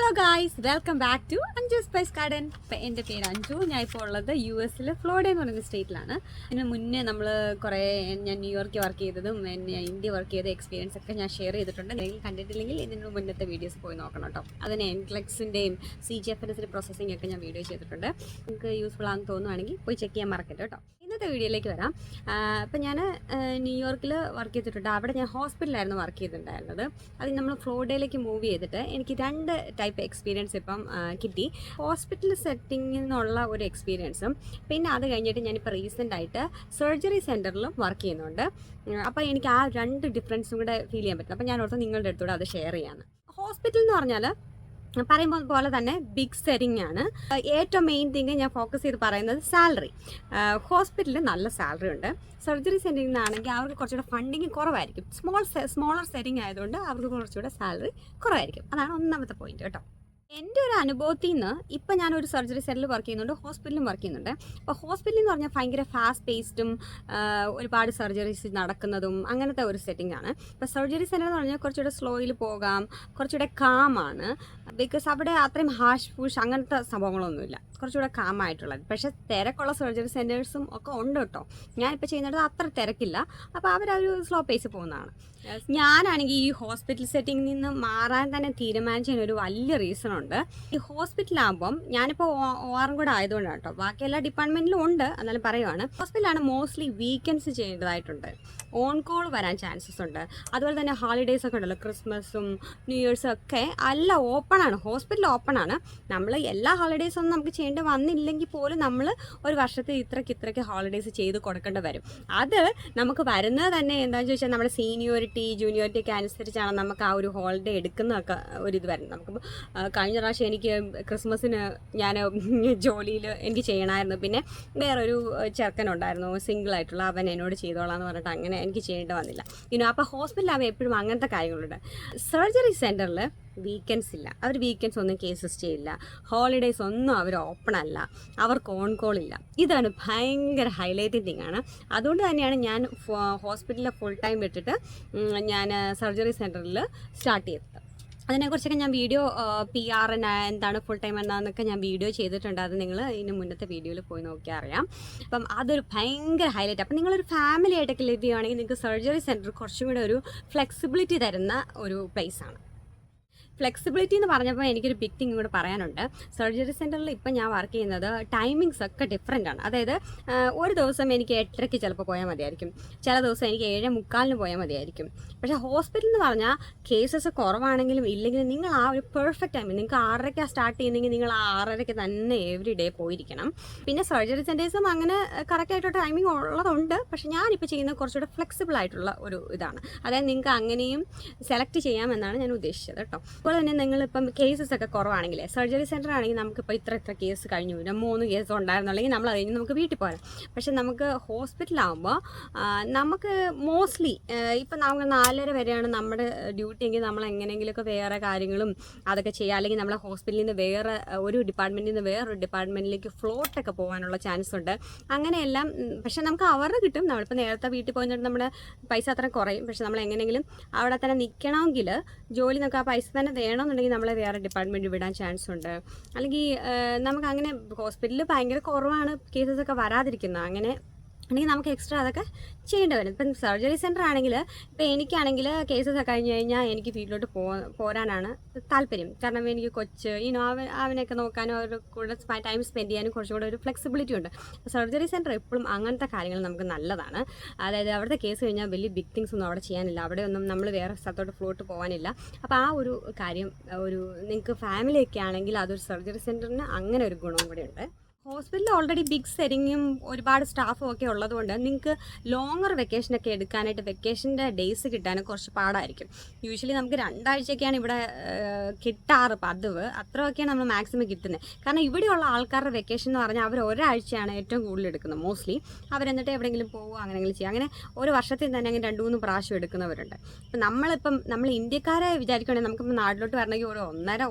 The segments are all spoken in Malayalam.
Hello guys, welcome back to Anju spice garden. ഇപ്പം എൻ്റെ പേര് അഞ്ജു. ഞാൻ ഇപ്പോൾ ഉള്ളത് US ഫ്ലോറിഡ എന്ന് പറയുന്ന സ്റ്റേറ്റിലാണ്. ഇതിന് മുന്നേ ഞാൻ ന്യൂയോർക്കിൽ വർക്ക് ചെയ്തതും ഇന്ത്യ വർക്ക് ചെയ്ത എക്സ്പീരിയൻസ് ഒക്കെ ഞാൻ ഷെയർ ചെയ്തിട്ടുണ്ട്. നിങ്ങൾ കണ്ടിട്ടില്ലെങ്കിൽ ഇതിന് മുന്നത്തെ വീഡിയോസ് പോയി നോക്കണം കേട്ടോ. അതിന് എൻക്ലെക്സിൻ്റെയും CGFNS പ്രോസസ്സിംഗ് ഒക്കെ ഞാൻ വീഡിയോ ചെയ്തിട്ടുണ്ട്. നിങ്ങൾക്ക് യൂസ്ഫുൾ ആണെന്ന് തോന്നുവാണെങ്കിൽ പോയി ചെക്ക് ചെയ്യാൻ മറക്കരുത് കേട്ടോ. ഇന്നത്തെ വീഡിയോയിലേക്ക് വരാം. അപ്പം ഞാൻ ന്യൂയോർക്കിൽ വർക്ക് ചെയ്തിട്ടുണ്ട്. അവിടെ ഞാൻ ഹോസ്പിറ്റലായിരുന്നു വർക്ക് ചെയ്തിട്ടുണ്ടായിരുന്നത്. അത് നമ്മൾ ഫ്ലോറിഡയിലേക്ക് മൂവ് ചെയ്തിട്ട് എനിക്ക് 2 ടൈപ്പ് എക്സ്പീരിയൻസ് ഇപ്പം കിട്ടി. ഹോസ്പിറ്റൽ സെറ്റിങ്ങിൽ നിന്നുള്ള ഒരു എക്സ്പീരിയൻസും പിന്നെ അത് കഴിഞ്ഞിട്ട് ഞാനിപ്പോൾ റീസെൻ്റായിട്ട് സർജറി സെൻറ്ററിലും വർക്ക് ചെയ്യുന്നുണ്ട്. അപ്പോൾ എനിക്ക് ആ 2 ഡിഫറൻസും കൂടെ ഫീൽ ചെയ്യാൻ പറ്റും. അപ്പോൾ ഞാൻ ഓർത്ത് നിങ്ങളുടെ അടുത്തൂടെ അത് ഷെയർ ചെയ്യാമെന്ന്. ഹോസ്പിറ്റൽ എന്ന് പറഞ്ഞാൽ പറയുമ്പോൾ പോലെ തന്നെ ബിഗ് സെറ്റിംഗ് ആണ്. ഏറ്റവും മെയിൻ തിങ് ഞാൻ ഫോക്കസ് ചെയ്ത് പറയുന്നത് സാലറി. ഹോസ്പിറ്റലിൽ നല്ല സാലറി ഉണ്ട്. സർജറി സെൻറ്ററിൽ നിന്നാണെങ്കിൽ അവർക്ക് കുറച്ചുകൂടെ ഫണ്ടിങ് കുറവായിരിക്കും. സ്മോളർ സെറ്റിംഗ് ആയതുകൊണ്ട് അവർക്ക് കുറച്ചുകൂടെ സാലറി കുറവായിരിക്കും. അതാണ് ഒന്നാമത്തെ പോയിന്റ് കേട്ടോ. എൻ്റെ ഒരു അനുഭവത്തിൽ നിന്ന് ഇപ്പം ഞാനൊരു സർജറി സെൻറ്ററിൽ വർക്ക് ചെയ്യുന്നുണ്ട്, ഹോസ്പിറ്റലിലും വർക്ക് ചെയ്യുന്നുണ്ട്. അപ്പോൾ ഹോസ്പിറ്റലിൽ എന്ന് പറഞ്ഞാൽ ഭയങ്കര ഫാസ്റ്റ് പേസ്ഡും ഒരുപാട് സർജറീസ് നടക്കുന്നതും അങ്ങനത്തെ ഒരു സെറ്റിംഗ് ആണ്. ഇപ്പോൾ സർജറി സെൻറ്റർ എന്ന് പറഞ്ഞാൽ കുറച്ചുകൂടെ സ്ലോയിൽ പോകാം, കുറച്ചുകൂടെ കാമാണ്. ബിക്കോസ് അവിടെ അത്രയും ഹാഷ് പുഷ് അങ്ങനത്തെ സംഭവങ്ങളൊന്നുമില്ല, കുറച്ചുകൂടെ കാമായിട്ടുള്ളത്. പക്ഷേ തിരക്കുള്ള സർജറി സെൻറ്റേഴ്സും ഒക്കെ ഉണ്ട് കേട്ടോ. ഞാനിപ്പോൾ ചെയ്യുന്നത് അത്ര തിരക്കില്ല. അപ്പോൾ അവരൊരു സ്ലോ പേസ് പോകുന്നതാണ്. ഞാനാണെങ്കിൽ ഈ ഹോസ്പിറ്റൽ സെറ്റിങ്ങിൽ നിന്ന് മാറാൻ തന്നെ തീരുമാനിച്ചതിനൊരു വലിയ റീസൺ ഉണ്ട്. ഈ ഹോസ്പിറ്റലാകുമ്പം ഞാനിപ്പോൾ OR കൂടെ ആയതുകൊണ്ടാണ് കേട്ടോ. ബാക്കി എല്ലാ ഡിപ്പാർട്ട്മെൻറ്റിലും ഉണ്ട്, എന്നാലും പറയുവാണ്. ഹോസ്പിറ്റലാണ് മോസ്റ്റ്ലി വീക്കെൻഡ്സ് ചെയ്യേണ്ടതായിട്ടുണ്ട്. ഓൺ കോൾ വരാൻ ചാൻസസ് ഉണ്ട്. അതുപോലെ തന്നെ ഹോളിഡേയ്സ് ഒക്കെ ഉണ്ടല്ലോ, ക്രിസ്മസും ന്യൂ ഇയേഴ്സും ഒക്കെ എല്ലാം ഓപ്പണാണ്. ഹോസ്പിറ്റൽ ഓപ്പണാണ്. നമ്മൾ എല്ലാ ഹോളിഡേയ്സൊന്നും നമുക്ക് ചെയ്യേണ്ടി വന്നില്ലെങ്കിൽ പോലും നമ്മൾ ഒരു വർഷത്തിൽ ഇത്രയ്ക്ക് ഹോളിഡേയ്സ് ചെയ്ത് കൊടുക്കേണ്ടി വരും. അത് നമുക്ക് വരുന്നത് തന്നെ എന്താണെന്ന് ചോദിച്ചാൽ നമ്മുടെ സീനിയോറിറ്റി ജൂനിയോറിറ്റി ഒക്കെ അനുസരിച്ചാണ് നമുക്ക് ആ ഒരു ഹോളിഡേ എടുക്കുന്നതൊക്കെ ഒരിത് വരുന്നത്. നമുക്കിപ്പോൾ കഴിഞ്ഞ പ്രാവശ്യം എനിക്ക് ക്രിസ്മസിന് ഞാൻ ജോലിയിൽ എനിക്ക് ചെയ്യണമായിരുന്നു. പിന്നെ വേറൊരു ചെറുക്കനുണ്ടായിരുന്നു സിംഗിളായിട്ടുള്ള, അവൻ എന്നോട് ചെയ്തോളാം എന്ന് പറഞ്ഞിട്ട് അങ്ങനെ എനിക്ക് ചെയ്യേണ്ടി വന്നില്ല. അപ്പോൾ ഹോസ്പിറ്റലാകുമ്പോൾ എപ്പോഴും അങ്ങനത്തെ കാര്യങ്ങളുണ്ട്. സർജറി സെൻറ്ററിൽ വീക്കെൻഡ്സ് ഇല്ല. അവർ വീക്കെൻഡ്സ് ഒന്നും കേസസ് ചെയ്യില്ല. ഹോളിഡേയ്സ് ഒന്നും അവർ ഓപ്പൺ അല്ല. അവർക്ക് ഓൺ കോൾ ഇല്ല. ഇതാണ് ഭയങ്കര ഹൈലൈറ്റിംഗ് തിങ് ആണ്. അതുകൊണ്ട് തന്നെയാണ് ഞാൻ ഹോസ്പിറ്റലിൽ ഫുൾ ടൈം വിട്ടിട്ട് ഞാൻ സർജറി സെൻറ്ററിൽ സ്റ്റാർട്ട് ചെയ്തത്. അതിനെക്കുറിച്ചൊക്കെ ഞാൻ വീഡിയോ PR എന്താണ് ഫുൾ ടൈം എന്താണെന്നൊക്കെ ഞാൻ വീഡിയോ ചെയ്തിട്ടുണ്ട്. അത് നിങ്ങൾ ഇതിന് മുന്നത്തെ വീഡിയോയിൽ പോയി നോക്കിയാൽ അറിയാം. അപ്പം അതൊരു ഭയങ്കര ഹൈലൈറ്റ്. അപ്പം നിങ്ങളൊരു ഫാമിലി ആയിട്ടൊക്കെ ലിവ് ചെയ്യുകയാണെങ്കിൽ നിങ്ങൾക്ക് സർജറി സെൻറ്റർ കുറച്ചും കൂടെ ഒരു ഫ്ലെക്സിബിലിറ്റി തരുന്ന ഒരു പ്ലേസാണ്. ഫ്ലെക്സിബിലിറ്റി എന്ന് പറഞ്ഞപ്പോൾ എനിക്കൊരു ബിഗ് തിങ് കൂടെ പറയാനുണ്ട്. സർജറി സെൻറ്ററിൽ ഇപ്പം ഞാൻ വർക്ക് ചെയ്യുന്നത് ടൈമിങ്സ് ഒക്കെ ഡിഫറെൻ്റ് ആണ്. അതായത് ഒരു ദിവസം എനിക്ക് 8:30 ചിലപ്പോൾ പോയാൽ മതിയായിരിക്കും, ചില ദിവസം എനിക്ക് 7:45 പോയാൽ മതിയായിരിക്കും. പക്ഷേ ഹോസ്പിറ്റൽ എന്ന് പറഞ്ഞാൽ കേസസ് കുറവാണെങ്കിലും ഇല്ലെങ്കിലും നിങ്ങൾ ആ ഒരു പെർഫെക്റ്റ് ടൈമിൽ, നിങ്ങൾക്ക് 6:30 സ്റ്റാർട്ട് ചെയ്യുന്നെങ്കിൽ നിങ്ങൾ ആ 6:30 തന്നെ എവറി ഡേ പോയിരിക്കണം. പിന്നെ സർജറി സെൻറ്റേഴ്സും അങ്ങനെ കറക്റ്റായിട്ടുള്ള ടൈമിംഗ് ഉള്ളതുണ്ട്. പക്ഷേ ഞാനിപ്പോൾ ചെയ്യുന്നത് കുറച്ചുകൂടെ ഫ്ലെക്സിബിൾ ആയിട്ടുള്ള ഒരു ഇതാണ്. അതായത് നിങ്ങൾക്ക് അങ്ങനെയും സെലക്ട് ചെയ്യാമെന്നാണ് ഞാൻ ഉദ്ദേശിച്ചത് കേട്ടോ. അതുപോലെ തന്നെ നിങ്ങളിപ്പം കേസസ് ഒക്കെ കുറവാണെങ്കിൽ, സർജറി സെൻറ്റർ ആണെങ്കിൽ നമുക്കിപ്പോൾ ഇത്ര കേസ് കഴിഞ്ഞു, 3 കേസ് ഉണ്ടായിരുന്നുണ്ടെങ്കിൽ നമ്മൾ അത് കഴിഞ്ഞ് നമുക്ക് വീട്ടിൽ പോരാം. പക്ഷെ നമുക്ക് ഹോസ്പിറ്റലാകുമ്പോൾ നമുക്ക് മോസ്റ്റ്ലി ഇപ്പം നമുക്ക് 4:30 വരെയാണ് നമ്മുടെ ഡ്യൂട്ടി എങ്കിൽ നമ്മൾ എങ്ങനെയെങ്കിലുമൊക്കെ വേറെ കാര്യങ്ങളും അതൊക്കെ ചെയ്യുക. അല്ലെങ്കിൽ നമ്മളെ ഹോസ്പിറ്റലിൽ നിന്ന് വേറെ ഒരു ഡിപ്പാർട്ട്മെൻറ്റിൽ നിന്ന് വേറൊരു ഡിപ്പാർട്ട്മെൻറ്റിലേക്ക് ഫ്ലോട്ടൊക്കെ പോകാനുള്ള ചാൻസ് ഉണ്ട്. അങ്ങനെയെല്ലാം. പക്ഷെ നമുക്ക് അവരുടെ കിട്ടും. നമ്മളിപ്പോൾ നേരത്തെ വീട്ടിൽ പോയിട്ട് നമ്മുടെ പൈസ അത്ര കുറയും. പക്ഷെ നമ്മൾ എങ്ങനെയെങ്കിലും അവിടെ തന്നെ നിൽക്കണമെങ്കിൽ ജോലി നമുക്ക് ആ പൈസ തന്നെ വേണമെന്നുണ്ടെങ്കിൽ നമ്മളെ വേറെ ഡിപ്പാർട്ട്മെൻറ്റ് വിടാൻ ചാൻസ് ഉണ്ട്. അല്ലെങ്കിൽ നമുക്ക് അങ്ങനെ ഹോസ്പിറ്റലിൽ ഭയങ്കര കുറവാണ് കേസസ് ഒക്കെ വരാതിരിക്കുന്നത്. അങ്ങനെ അല്ലെങ്കിൽ നമുക്ക് എക്സ്ട്രാ അതൊക്കെ ചെയ്യേണ്ടി വരും. ഇപ്പം സർജറി സെൻറ്റർ ആണെങ്കിൽ ഇപ്പം എനിക്കാണെങ്കിൽ കേസസ് ഒക്കെ കഴിഞ്ഞ് കഴിഞ്ഞാൽ എനിക്ക് വീട്ടിലോട്ട് പോരാനാണ് താല്പര്യം. കാരണം എനിക്ക് അവനെയൊക്കെ നോക്കാനും അവരുടെ കൂടെ ടൈം സ്പെൻഡ് ചെയ്യാനും കുറച്ചും കൂടെ ഒരു ഫ്ലെക്സിബിലിറ്റി ഉണ്ട്. സർജറി സെൻറ്റർ എപ്പോഴും അങ്ങനത്തെ കാര്യങ്ങൾ നമുക്ക് നല്ലതാണ്. അതായത് അവിടുത്തെ കേസ് കഴിഞ്ഞാൽ വലിയ ബിഗ് തിങ്സ് ഒന്നും അവിടെ ചെയ്യാനില്ല. അവിടെ ഒന്നും നമ്മൾ വേറെ സ്ഥലത്തോട്ട് ഫ്ലോട്ട് പോകാനില്ല. അപ്പോൾ ആ ഒരു കാര്യം നിങ്ങൾക്ക് ഫാമിലിയൊക്കെ ആണെങ്കിൽ അതൊരു സർജറി സെൻറ്ററിന് അങ്ങനെ ഒരു ഗുണവും കൂടെ ഉണ്ട്. ഹോസ്പിറ്റലിൽ ഓൾറെഡി ബിഗ് സെറ്റിങ്ങും ഒരുപാട് സ്റ്റാഫും ഒക്കെ ഉള്ളതുകൊണ്ട് നിങ്ങൾക്ക് ലോങ്ങർ വെക്കേഷനൊക്കെ എടുക്കാനായിട്ട് വെക്കേഷൻ്റെ ഡേയ്സ് കിട്ടാനും കുറച്ച് പാടായിരിക്കും. യൂഷ്വലി നമുക്ക് 2 ആഴ്ചയൊക്കെയാണ് ഇവിടെ കിട്ടാറ് പതിവ്. അത്രയൊക്കെയാണ് നമ്മൾ മാക്സിമം കിട്ടുന്നത്. കാരണം ഇവിടെയുള്ള ആൾക്കാരുടെ വെക്കേഷൻ എന്ന് പറഞ്ഞാൽ അവർ ഒരാഴ്ചയാണ് ഏറ്റവും കൂടുതൽ എടുക്കുന്നത് മോസ്റ്റ്ലി. അവരെന്നിട്ട് എവിടെയെങ്കിലും പോവുക, അങ്ങനെയെങ്കിലും ചെയ്യുക. അങ്ങനെ ഒരു വർഷത്തിൽ തന്നെ അങ്ങനെ 2-3 പ്രാവശ്യം എടുക്കുന്നവരുണ്ട്. അപ്പം നമ്മൾ ഇന്ത്യക്കാരെ വിചാരിക്കുകയാണെങ്കിൽ നമുക്കിപ്പോൾ നാട്ടിലോട്ട് വരണമെങ്കിൽ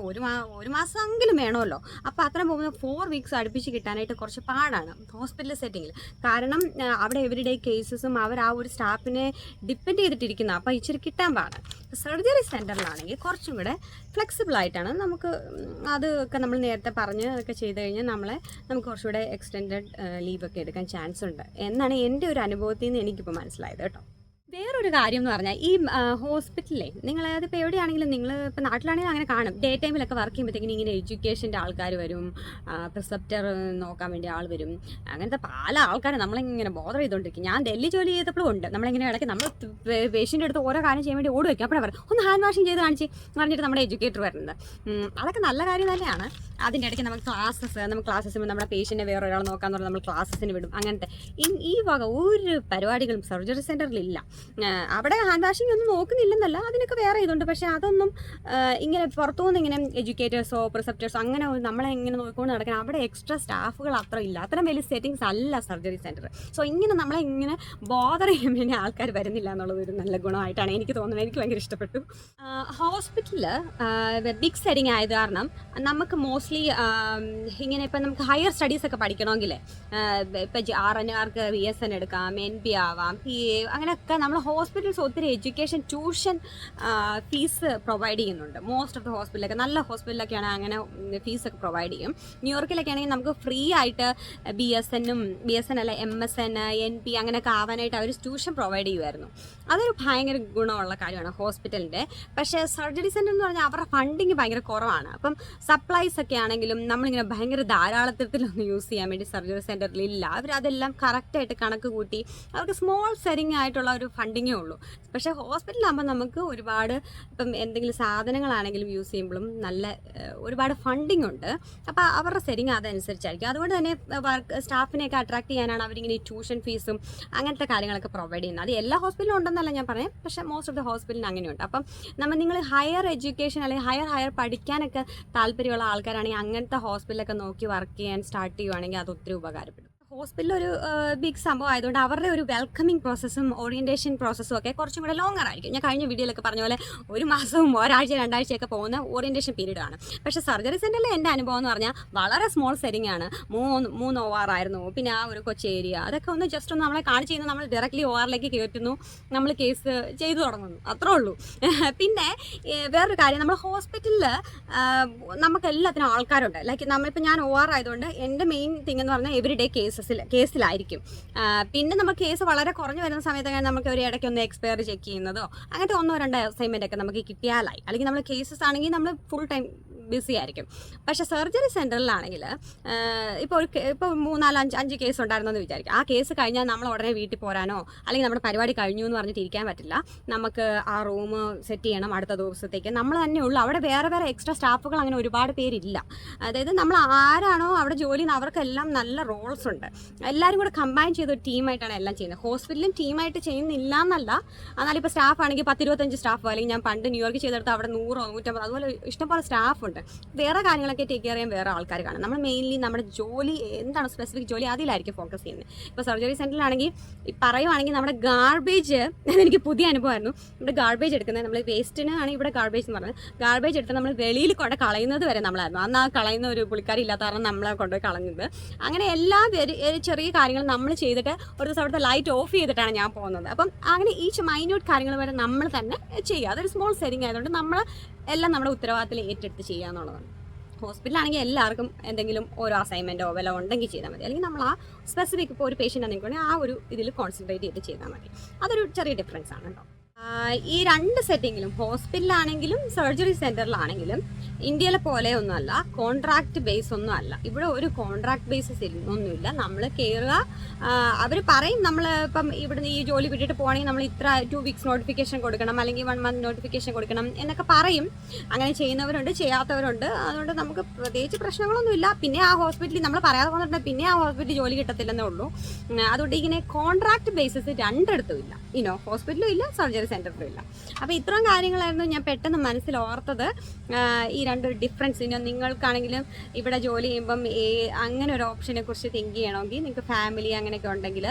ഒരു മാസമെങ്കിലും വേണമല്ലോ. അപ്പോൾ അത്രയും പോകുമ്പോൾ 4 വീക്സ് അടുപ്പിച്ച് കിട്ടാൻ കിട്ടാനായിട്ട് കുറച്ച് പാടാണ് ഹോസ്പിറ്റൽ സെറ്റിങ്ങിൽ. കാരണം അവിടെ എവരിഡേ കേസസും അവർ ആ ഒരു സ്റ്റാഫിനെ ഡിപ്പെൻഡ് ചെയ്തിട്ടിരിക്കുന്ന, അപ്പോൾ ഇച്ചിരി കിട്ടാൻ പാടാണ്. സർജറി സെൻറ്ററിലാണെങ്കിൽ കുറച്ചും കൂടെ ഫ്ലെക്സിബിൾ ആയിട്ടാണ്. നമുക്ക് അതൊക്കെ നമ്മൾ നേരത്തെ പറഞ്ഞ് അതൊക്കെ ചെയ്ത് കഴിഞ്ഞാൽ നമുക്ക് കുറച്ചുകൂടെ എക്സ്റ്റെൻഡഡ് ലീവൊക്കെ എടുക്കാൻ ചാൻസ് ഉണ്ട് എന്നാണ് എൻ്റെ ഒരു അനുഭവത്തിൽ നിന്ന് എനിക്കിപ്പോൾ മനസ്സിലായത് കേട്ടോ. വേറൊരു കാര്യം എന്ന് പറഞ്ഞാൽ ഈ ഹോസ്പിറ്റലിലെ നിങ്ങൾ അതിപ്പോൾ എവിടെയാണെങ്കിലും നിങ്ങൾ ഇപ്പോൾ നാട്ടിലാണെങ്കിലും അങ്ങനെ കാണും, ഡേ ടൈമിലൊക്കെ വർക്ക് ചെയ്യുമ്പോഴത്തേക്കിനും ഇങ്ങനെ എഡ്യൂക്കേഷൻ്റെ ആൾക്കാർ വരും, പ്രിസെപ്റ്റർ നോക്കാൻ വേണ്ടി ആൾ വരും, അങ്ങനത്തെ പല ആൾക്കാരും നമ്മളിങ്ങനെ ബോധർ ചെയ്തുകൊണ്ടിരിക്കും. ഞാൻ ഡൽഹി ജോലി ചെയ്തപ്പോഴും ഉണ്ട്. നമ്മളിങ്ങനെ ഇടയ്ക്ക് നമ്മൾ പേഷ്യൻ്റെ അടുത്ത് ഓരോ കാര്യം ചെയ്യാൻ വേണ്ടി ഓടി വയ്ക്കും. അപ്പോഴേ പറയും ഒന്ന് ഹാൻഡ് വാഷിങ് ചെയ്ത് പറഞ്ഞിട്ട് നമ്മുടെ എഡ്യൂക്കേറ്റർ വരുന്നത്. അതൊക്കെ നല്ല കാര്യം തന്നെയാണ്. അതിൻ്റെ ഇടയ്ക്ക് നമുക്ക് ക്ലാസ്സസ് നമ്മുടെ പേഷ്യൻ്റെ വേറെ ഒരാൾ നോക്കാന്ന് പറഞ്ഞാൽ നമ്മൾ ക്ലാസ്സസിന് വിടും. അങ്ങനത്തെ ഈ വക ഒരു പരിപാടികളും സർജറി സെൻറ്ററിലില്ല. അവിടെ ഹാൻഡ് വാഷിംഗ് ഒന്നും നോക്കുന്നില്ലെന്നല്ല, അതിനൊക്കെ വേറെ ഇതുണ്ട്. പക്ഷേ അതൊന്നും ഇങ്ങനെ പുറത്തുനിന്ന് ഇങ്ങനെ എഡ്യൂക്കേറ്റേഴ്സോ പ്രിസെപ്റ്റേഴ്സോ അങ്ങനെ നമ്മളെ ഇങ്ങനെ നോക്കിക്കൊണ്ട് നടക്കണം. അവിടെ എക്സ്ട്രാ സ്റ്റാഫുകൾ അത്ര ഇല്ല. അത്രയും വലിയ സെറ്റിങ്സ് അല്ല സർജറി സെൻറ്റർ. സോ ഇങ്ങനെ നമ്മളെ ഇങ്ങനെ ബോദർ ചെയ്യാൻ വേണ്ടി ആൾക്കാർ വരുന്നില്ല എന്നുള്ളത് ഒരു നല്ല ഗുണമായിട്ടാണ് എനിക്ക് തോന്നുന്നത്. എനിക്ക് ഭയങ്കര ഇഷ്ടപ്പെട്ടു. ഹോസ്പിറ്റലിൽ ബിഗ് സെറ്റിംഗ് ആയത് കാരണം നമുക്ക് മോസ്റ്റ്ലി ഇങ്ങനെ ഇപ്പം നമുക്ക് ഹയർ സ്റ്റഡീസൊക്കെ പഠിക്കണമെങ്കിൽ ഇപ്പം RNർക്ക് BSN എടുക്കാം, NP ആവാം, PA, അങ്ങനെയൊക്കെ നമ്മൾ ഹോസ്പിറ്റൽസ് ഒത്തിരി എഡ്യൂക്കേഷൻ ട്യൂഷൻ ഫീസ് പ്രൊവൈഡ് ചെയ്യുന്നുണ്ട്. മോസ്റ്റ് ഓഫ് ദ ഹോസ്പിറ്റലൊക്കെ നല്ല ഹോസ്പിറ്റലൊക്കെയാണ് അങ്ങനെ ഫീസൊക്കെ പ്രൊവൈഡ് ചെയ്യും. ന്യൂയോർക്കിലൊക്കെ ആണെങ്കിൽ നമുക്ക് ഫ്രീ ആയിട്ട് BSN അല്ല MSN NP അങ്ങനെയൊക്കെ ആവാനായിട്ട് അവർ ട്യൂഷൻ പ്രൊവൈഡ് ചെയ്യുമായിരുന്നു. അതൊരു ഭയങ്കര ഗുണമുള്ള കാര്യമാണ് ഹോസ്പിറ്റലിൻ്റെ. പക്ഷേ സർജറി സെൻറ്റർ എന്ന് പറഞ്ഞാൽ അവരുടെ ഫണ്ടിങ് ഭയങ്കര കുറവാണ്. അപ്പം സപ്ലൈസ് ഒക്കെ ആണെങ്കിലും നമ്മളിങ്ങനെ ഭയങ്കര ധാരാളത്തിലൊന്നും യൂസ് ചെയ്യാൻ വേണ്ടി സർജറി സെൻറ്ററിലില്ല. അവരതെല്ലാം കറക്റ്റായിട്ട് കണക്ക് കൂട്ടി അവർക്ക് സ്മോൾ സെറ്റിംഗ് ആയിട്ടുള്ള ഒരു ഫണ്ടിങ്ങേ ഉള്ളൂ. പക്ഷേ ഹോസ്പിറ്റലാകുമ്പോൾ നമുക്ക് ഒരുപാട് ഇപ്പം എന്തെങ്കിലും സാധനങ്ങളാണെങ്കിലും യൂസ് ചെയ്യുമ്പോഴും നല്ല ഒരുപാട് ഫണ്ടിങ് ഉണ്ട്. അപ്പോൾ അവരുടെ സെറ്റിംഗ് അതനുസരിച്ചായിരിക്കും. അതുകൊണ്ട് തന്നെ സ്റ്റാഫിനെയൊക്കെ അട്രാക്ട് ചെയ്യാനാണ് അവരിങ്ങനെ ട്യൂഷൻ ഫീസും അങ്ങനത്തെ കാര്യങ്ങളൊക്കെ പ്രൊവൈഡ് ചെയ്യുന്നത്. അത് എല്ലാ ഹോസ്പിറ്റലും ഉണ്ടെന്നല്ല ഞാൻ പറയാം, പക്ഷേ മോസ്റ്റ് ഓഫ് ദ ഹോസ്പിറ്റലിന് അങ്ങനെയുണ്ട്. അപ്പം നിങ്ങൾ ഹയർ എഡ്യൂക്കേഷൻ അല്ലെങ്കിൽ ഹയർ പഠിക്കാനൊക്കെ താല്പര്യമുള്ള ആൾക്കാരാണെങ്കിൽ അങ്ങനത്തെ ഹോസ്പിറ്റലൊക്കെ നോക്കി വർക്ക് ചെയ്യാൻ സ്റ്റാർട്ട് ചെയ്യുവാണെങ്കിൽ അത് ഒത്തിരി ഉപകാരപ്പെടും. ഹോസ്പിറ്റൽ ഒരു ബിഗ് സംഭവം ആയതുകൊണ്ട് അവരുടെ ഒരു വെൽക്കമിങ് പ്രോസസ്സും ഓറിയൻറ്റേഷൻ പ്രോസസ്സും ഒക്കെ കുറച്ചും കൂടെ ലോങ്ങർ ആയിരിക്കും. ഞാൻ കഴിഞ്ഞ വീഡിയോയിലൊക്കെ പറഞ്ഞ പോലെ 1 മാസവും ഒരാഴ്ച 2 ആഴ്ചയൊക്കെ പോകുന്ന ഓറിയൻറ്റേഷൻ പീരീഡ് ആണ്. പക്ഷേ സർജറി സെൻറ്ററിൽ എൻ്റെ അനുഭവം എന്ന് പറഞ്ഞാൽ വളരെ സ്മോൾ സെറ്റിംഗ് ആണ്. 3 OR ആയിരുന്നു. പിന്നെ ആ ഒരു കൊച്ചു ഏരിയ അതൊക്കെ ഒന്ന് ജസ്റ്റ് ഒന്ന് നമ്മളെ കാണിച്ച് ചെയ്യുന്നു, നമ്മൾ ഡയറക്റ്റ്ലി ORലേക്ക് കയറ്റുന്നു, നമ്മൾ കേസ് ചെയ്തു തുടങ്ങുന്നു, അത്രേ ഉള്ളൂ. പിന്നെ വേറൊരു കാര്യം, നമ്മൾ ഹോസ്പിറ്റലിൽ നമുക്ക് എല്ലാത്തിനും ആൾക്കാരുണ്ട്. ലൈക്ക് നമ്മളിപ്പോൾ ഞാൻ OR ആയതുകൊണ്ട് എൻ്റെ മെയിൻ തിങ് എന്ന് പറഞ്ഞാൽ എവരിഡേ കേസിലായിരിക്കും. പിന്നെ നമ്മൾ കേസ് വളരെ കുറഞ്ഞു വരുന്ന സമയത്തൊക്കെ നമുക്ക് ഒരു ഇടയ്ക്ക് ഒന്ന് എക്സ്പയർ ചെക്ക് ചെയ്യുന്നതോ അങ്ങനത്തെ 1-2 അസൈൻമെൻ്റ് ഒക്കെ നമുക്ക് കിട്ടിയാലായി. അല്ലെങ്കിൽ നമ്മൾ കേസസ് ആണെങ്കിൽ നമ്മൾ ഫുൾ ടൈം ബിസി ആയിരിക്കും. പക്ഷേ സർജറി സെൻറ്ററിലാണെങ്കിൽ ഇപ്പോൾ 3-4-5 കേസ് ഉണ്ടായിരുന്നെന്ന് വിചാരിക്കും. ആ കേസ് കഴിഞ്ഞാൽ നമ്മൾ ഉടനെ വീട്ടിൽ പോരാനോ അല്ലെങ്കിൽ നമ്മുടെ പരിപാടി കഴിഞ്ഞു എന്ന് പറഞ്ഞിട്ട് ഇരിക്കാൻ പറ്റില്ല. നമുക്ക് ആ റൂം സെറ്റ് ചെയ്യണം അടുത്ത ദിവസത്തേക്ക്. നമ്മൾ തന്നെ ഉള്ളൂ. അവിടെ വേറെ എക്സ്ട്രാ സ്റ്റാഫുകൾ അങ്ങനെ ഒരുപാട് പേരില്ല. അതായത് നമ്മൾ ആരാണോ അവിടെ ജോലി ചെയ്യുന്നത് അവർക്കെല്ലാം നല്ല റോൾസ് ഉണ്ട്. എല്ലാവരും കൂടെ കമ്പൈൻ ചെയ്ത ഒരു ടീമായിട്ടാണ് എല്ലാം ചെയ്യുന്നത്. ഹോസ്പിറ്റലും ടീമായിട്ട് ചെയ്യുന്നില്ല എന്നല്ല, എന്നാലും ഇപ്പോൾ സ്റ്റാഫ് ആണെങ്കിൽ 10-25 സ്റ്റാഫോ, അല്ലെങ്കിൽ ഞാൻ പണ്ട് ന്യൂയോർക്ക് ചെയ്തെടുത്ത് അവിടെ 100-150 അതുപോലെ ഇഷ്ടംപോലെ സ്റ്റാഫുണ്ട്. വേറെ കാര്യങ്ങളൊക്കെ ടേക്ക് കെയർ ചെയ്യാൻ വേറെ ആൾക്കാർ കാണും. നമ്മൾ മെയിൻലി നമ്മുടെ ജോലി എന്താണ് സ്പെസിഫിക് ജോലി അതിലായിരിക്കും ഫോക്കസ് ചെയ്യുന്നത്. ഇപ്പോൾ സർജറി സെൻറ്ററിലാണെങ്കിൽ പറയുവാണെങ്കിൽ നമ്മുടെ ഗാർബേജ് എനിക്ക് പുതിയ അനുഭവമായിരുന്നു. നമ്മുടെ ഗാർബേജ് എടുക്കുന്നത് നമ്മൾ വേസ്റ്റിനാണ് ഇവിടെ ഗാർബേജ് എന്ന് പറയുന്നത്. ഗാർബേജ് എടുത്ത് നമ്മൾ വെളിയിൽ കൊണ്ട് കളയുന്നത് വരെ നമ്മളായിരുന്നു. അന്ന് ആ കളയുന്ന ഒരു പുള്ളിക്കാരി ഇല്ലാത്ത കാരണം നമ്മളെ കൊണ്ടുപോയി കളഞ്ഞത്. അങ്ങനെ എല്ലാ ചെറിയ കാര്യങ്ങൾ നമ്മൾ ചെയ്തിട്ട് ഒരു ദിവസം അവിടുത്തെ ലൈറ്റ് ഓഫ് ചെയ്തിട്ടാണ് ഞാൻ പോകുന്നത്. അപ്പം അങ്ങനെ ഈ മൈന്യൂട്ട് കാര്യങ്ങൾ വരെ നമ്മൾ തന്നെ ചെയ്യുക. അതൊരു സ്മോൾ സെറ്റിംഗ് ആയതുകൊണ്ട് നമ്മൾ എല്ലാം നമ്മുടെ ഉത്തരവാദിത്തത്തിൽ ഏറ്റെടുത്ത് ചെയ്യുക എന്നുള്ളതാണ്. ഹോസ്പിറ്റലാണെങ്കിൽ എല്ലാവർക്കും എന്തെങ്കിലും ഓരോ അസൈൻമെൻറ്റോ വല്ല ഉണ്ടെങ്കിൽ ചെയ്താൽ മതി. അല്ലെങ്കിൽ നമ്മൾ ആ സ്പെസിഫിക് ഇപ്പോൾ ഒരു പേഷ്യൻ്റ് ആണെങ്കിൽ ആ ഒരു ഇതിൽ കോൺസെൻട്രേറ്റ് ചെയ്ത് ചെയ്താൽ മതി. അതൊരു ചെറിയ ഡിഫറൻസ് ആണ് കേട്ടോ. ഈ 2 സെറ്റിങ്ങിലും ഹോസ്പിറ്റലാണെങ്കിലും സർജറി സെൻറ്ററിലാണെങ്കിലും ഇന്ത്യയിലെ പോലെ ഒന്നുമല്ല, കോൺട്രാക്ട് ബേസ് ഒന്നും അല്ല. ഇവിടെ ഒരു കോൺട്രാക്ട് ബേസിസ് ഒന്നുമില്ല. നമ്മൾ കയറുക, അവർ പറയും നമ്മൾ ഇപ്പം ഇവിടുന്ന് ഈ ജോലി വിട്ടിട്ട് പോകണമെങ്കിൽ നമ്മൾ ഇത്ര 2 വീക്സ് നോട്ടിഫിക്കേഷൻ കൊടുക്കണം, അല്ലെങ്കിൽ 1 മന്ത് നോട്ടിഫിക്കേഷൻ കൊടുക്കണം എന്നൊക്കെ പറയും. അങ്ങനെ ചെയ്യുന്നവരുണ്ട്, ചെയ്യാത്തവരുണ്ട്. അതുകൊണ്ട് നമുക്ക് പ്രത്യേകിച്ച് പ്രശ്നങ്ങളൊന്നുമില്ല. പിന്നെ ആ ഹോസ്പിറ്റലിൽ നമ്മൾ പറയാതെ വന്നിട്ടുണ്ടെങ്കിൽ പിന്നെ ആ ഹോസ്പിറ്റലിൽ ജോലി കിട്ടത്തില്ലെന്നേ ഉള്ളൂ. അതുകൊണ്ട് ഇങ്ങനെ കോൺട്രാക്ട് ബേസിസ് 2 ഇല്ല. ഹോസ്പിറ്റലും ഇല്ല, സർജറി സർജറി സെൻറ്ററിലും ഇല്ല. അപ്പോൾ ഇത്രയും കാര്യങ്ങളായിരുന്നു ഞാൻ പെട്ടെന്ന് മനസ്സിൽ ഓർത്തത്. ഈ രണ്ടൊരു ഡിഫറൻസ് ഇനി നിങ്ങൾക്കാണെങ്കിലും ഇവിടെ ജോലി ചെയ്യുമ്പം അങ്ങനെ ഒരു ഓപ്ഷനെ കുറിച്ച് തിങ്ക് ചെയ്യണമെങ്കിൽ നിങ്ങൾക്ക് ഫാമിലി അങ്ങനെയൊക്കെ ഉണ്ടെങ്കിൽ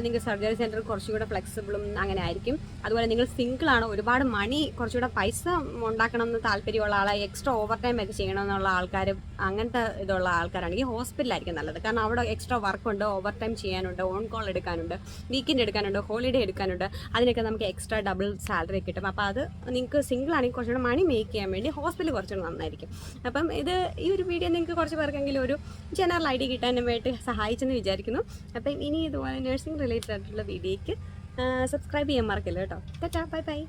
നിങ്ങൾക്ക് സർജറി സെൻറ്റർ കുറച്ചുകൂടെ ഫ്ലെക്സിബിളും അങ്ങനെ ആയിരിക്കും. അതുപോലെ നിങ്ങൾ സിംഗിളാണ്, ഒരുപാട് മണി കുറച്ചുകൂടെ പൈസ ഉണ്ടാക്കണം എന്ന് താല്പര്യമുള്ള ആളായി എക്സ്ട്രാ ഓവർ ടൈം ഒക്കെ ചെയ്യണമെന്നുള്ള ആൾക്കാർ, അങ്ങനത്തെ ഇതുള്ള ആൾക്കാരാണെങ്കിൽ ഹോസ്പിറ്റലായിരിക്കും നല്ലത്. കാരണം അവിടെ എക്സ്ട്രാ വർക്കുണ്ട്, ഓവർ ടൈം ചെയ്യാനുണ്ട്, ഓൺ കോൾ എടുക്കാനുണ്ട്, വീക്കെൻഡ് എടുക്കാനുണ്ട്, ഹോളിഡേ എടുക്കാനുണ്ട്. അതിനൊക്കെ നമുക്ക് എക്സ്ട്രാ ഡബിൾ സാലറി കിട്ടും. അപ്പോൾ അത് നിങ്ങൾക്ക് സിംഗിളാണെങ്കിൽ കുറച്ചുകൂടെ മണി മേക്ക് ചെയ്യാൻ വേണ്ടി ഹോസ്പിറ്റൽ കുറച്ചുകൂടെ നന്നായിരിക്കും. അപ്പം ഈ ഒരു വീഡിയോ നിങ്ങൾക്ക് കുറച്ച് പേർക്കെങ്കിലും ഒരു ജനറൽ ഐഡിയ കിട്ടാനും വേണ്ടി സഹായിച്ചെന്ന് വിചാരിക്കുന്നു. അപ്പം ഇനി ഇതുപോലെ നഴ്സിംഗ് റിലേറ്റഡ് ആയിട്ടുള്ള വീഡിയോയ്ക്ക് സബ്സ്ക്രൈബ് ചെയ്യാൻ മറക്കില്ല കേട്ടോ. Tata, bye bye.